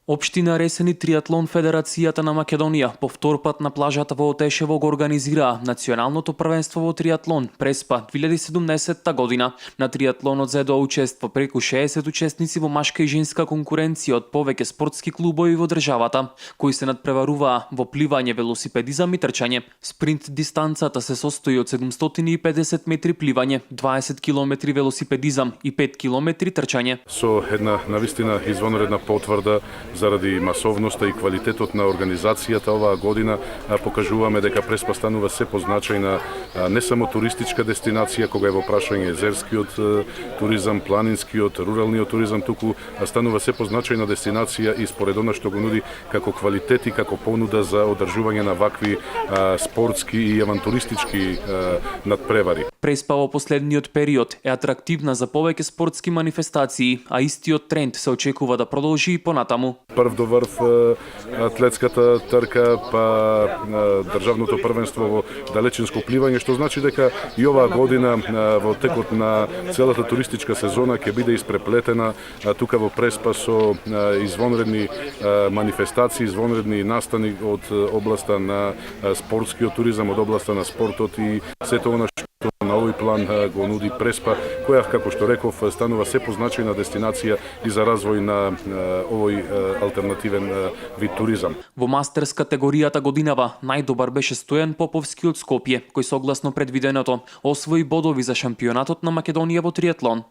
Општина Ресени триатлон Федерацијата на Македонија по втор пат на плажата во Отешево го организираа националното првенство во триатлон Преспа 2017 година. На триатлонот зедоа учество преку 60 учесници во машка и женска конкуренција од повеќе спортски клубови во државата, кои се надпреваруваа во пливање, велосипедизам и трчање. Спринт дистанцата се состои од 750 метри пливање, 20 километри велосипедизам и 5 километри трчање. Со една навистина извонредна потврда заради масовноста и квалитетот на организацијата оваа година покажуваме дека Преспа станува се позначајна не само туристичка дестинација кога е во прашање езерскиот туризам, планинскиот, руралниот туризам, туку станува се позначајна дестинација и според она што го нуди како квалитет и како понуда за одржување на вакви спортски и авантуристички надпревари. Преспа во последниот период е атрактивна за повеќе спортски манифестации, а истиот тренд се очекува да продолжи и понатаму. Прв до врв атлетската трка, па државното првенство во далечинско пливање, што значи дека и оваа година во текот на целата туристичка сезона ќе биде испреплетена тука во Преспа со извонредни манифестации, извонредни настани од областа на спортскиот туризам, од областа на спортот и сето она што на овој план го нуди Преспа, која, како што реков, станува се позначајна дестинација и за развој на овој алтернативен вид туризам. Во мастерс категоријата годинава најдобар беше Стојан Поповски од Скопје, кој согласно предвиденото освои бодови за шампионатот на Македонија во триатлон.